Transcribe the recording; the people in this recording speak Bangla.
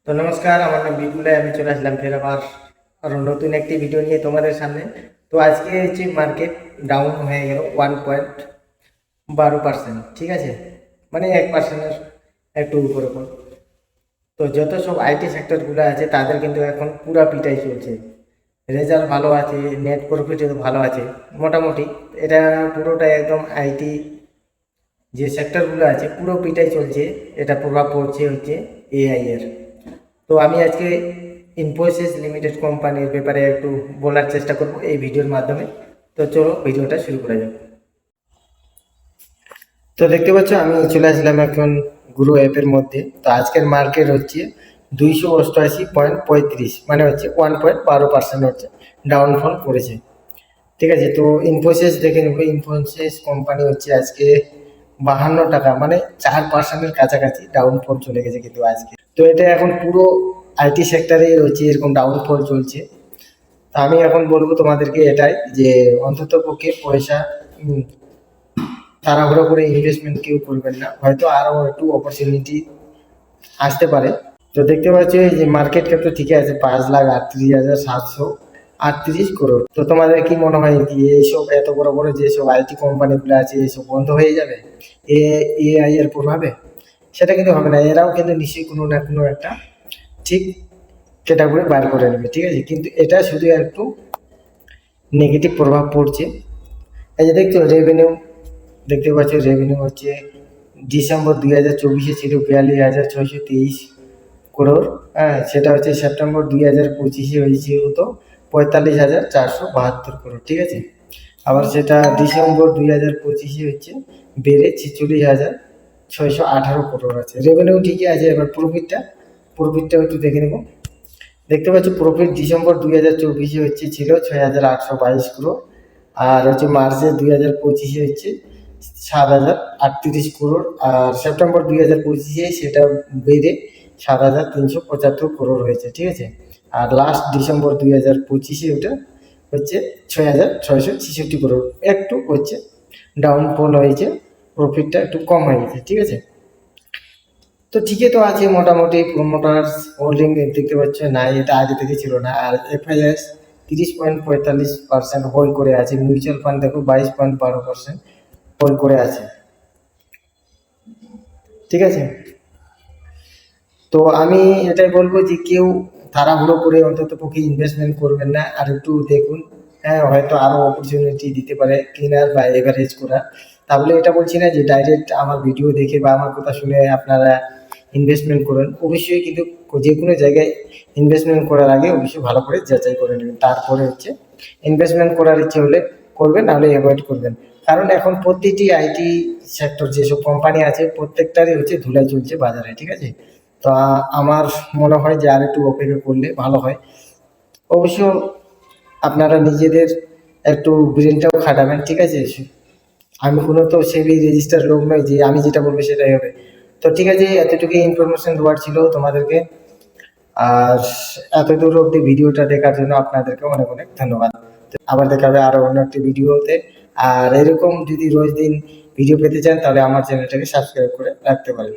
তো নমস্কার, আমার নাম বিপুল। আমি চলে আসলাম ফের আবার আরো নতুন একটি ভিডিও নিয়ে তোমাদের সামনে। তো আজকে হচ্ছে মার্কেট ডাউন হয়ে গেল 1.12%, ঠিক আছে, মানে 1%-এর একটু উপরে উপর। তো যত সব আইটি সেক্টরগুলো আছে তাদের কিন্তু এখন পুরা পিটাই চলছে। রেজাল্ট ভালো আছে, নেট প্রফিটও ভালো আছে মোটামুটি। এটা পুরোটা একদম আইটি যে সেক্টরগুলো আছে পুরো পিটাই চলছে। এটা প্রভাব পড়ছে হচ্ছে এআই এর। তো আমি আজকে ইনফোসিস লিমিটেড কোম্পানির ব্যাপারে একটু বলার চেষ্টা করব এই ভিডিওর মাধ্যমে। তো চলো ভিডিওটা শুরু করা যাক। তো দেখতে পাচ্ছ আমি চলে আসলাম এখন গুরু অ্যাপের মধ্যে। তো আজকের মার্কেট হচ্ছে 288.35, মানে হচ্ছে 1.12% হচ্ছে ডাউনফল করেছে, ঠিক আছে। তো ইনফোসিস দেখে নেবো। ইনফোসিস কোম্পানি হচ্ছে আজকে 52 টাকা, মানে 4%-এর কাছাকাছি ডাউনফল চলে গেছে কিন্তু আজকে। তো এটা এখন পুরো আইটি সেক্টরে হচ্ছে এরকম ডাউনফল চলছে। তা আমি এখন বলবো তোমাদেরকে এটাই যে অন্তত পক্ষে পয়সা তাড়াহুড়ো করে ইনভেস্টমেন্ট কেউ করবেন না, হয়তো আরো একটু অপরচুনিটি আসতে পারে। তো দেখতে পাচ্ছি যে মার্কেট ক্যাপ তো ঠিকই আছে, 5,38,738 crore। তো তোমাদের কি মনে হয় কি এইসব এত বড় বড় যেসব আইটি কোম্পানিগুলো আছে এসব বন্ধ হয়ে যাবে এআই এর প্রভাবে? সেটা কিন্তু হবে না, এরাও কিন্তু নিশ্চয়ই কোনো না কোনো একটা ঠিক ক্যাটাগরি বার করে নেবে, ঠিক আছে। কিন্তু এটা শুধু একটু নেগেটিভ প্রভাব পড়ছে। এই যে দেখছো রেভিনিউ, দেখতে পাচ্ছ রেভিনিউ হচ্ছে ডিসেম্বর 2024 ছিল 42,623 crore। হ্যাঁ, সেটা হচ্ছে সেপ্টেম্বর 2025 হয়েছে তো 45,472 crore, ঠিক আছে। আবার সেটা ডিসেম্বর 2025 হচ্ছে বেড়ে 46,618 crore আছে। রেভিনিউ ঠিকই আছে, এবার প্রফিটটা একটু দেখে নেব। দেখতে পাচ্ছি প্রফিট ডিসেম্বর 2024 হচ্ছে ছিল 6,822 crore, আর হচ্ছে মার্চে 2025 হচ্ছে 7,038 crore, আর সেপ্টেম্বর 2025 সেটা বেড়ে 7,375 crore হয়েছে, ঠিক আছে। আর লাস্ট ডিসেম্বর 2025 ওটা হচ্ছে 6,666 crore, একটু হচ্ছে ডাউনফল হয়েছে, প্রফিটটা একটু কম হয়ে গেছে, ঠিক আছে। তো ঠিকই তো আছে মোটামুটি। প্রোমোটার্স হোল্ডিং দেখতে পাচ্ছ না, এটা আগে থেকে ছিল না। আর এফআইএস 30.45% হোল্ড করে আছে। মিউচুয়াল ফান্ড দেখো 22.12% হোল্ড করে আছে, ঠিক আছে। তো আমি এটাই বলবো যে কেউ তাড়াহুড়ো করে অন্তত পক্ষে ইনভেস্টমেন্ট করবেন না, আর একটু দেখুন। হ্যাঁ, হয়তো আরো অপরচুনিটি দিতে পারে কেনার বা এভারেজ করা। তাহলে এটা বলছি না যে ডাইরেক্ট আমার ভিডিও দেখে বা আমার কথা শুনে আপনারা ইনভেস্টমেন্ট করুন। অবশ্যই কিন্তু যে কোনো জায়গায় ইনভেস্টমেন্ট করার আগে অবশ্যই ভালো করে যাচাই করে নেবেন, তারপরে হচ্ছে ইনভেস্টমেন্ট করার ইচ্ছে হলে করবেন, নাহলে অ্যাভয়েড করবেন। কারণ এখন প্রতিটি আইটি সেক্টর যেসব কোম্পানি আছে প্রত্যেকটারই হচ্ছে ধুলাই চলছে বাজারে, ঠিক আছে। তো আমার মনে হয় যে আর একটু অপেক্ষা করলে ভালো হয়। অবশ্য আপনারা নিজেদের একটু ব্রেনটাও খাটাবেন, ঠিক আছে। আমি কোনো তো সেবি রেজিস্টার লোক নই যে আমি যেটা বলবো সেটাই হবে। তো ঠিক আছে, এতটুকু ইনফরমেশন দেওয়ার ছিল তোমাদেরকে। আর এত দূর অব্দি ভিডিওটা দেখার জন্য আপনাদেরকে অনেক অনেক ধন্যবাদ। তো আবার দেখা হবে আরো অন্য একটি ভিডিওতে। আর এরকম যদি রোজ দিন ভিডিও পেতে চান তাহলে আমার চ্যানেলটাকে সাবস্ক্রাইব করে রাখতে পারেন।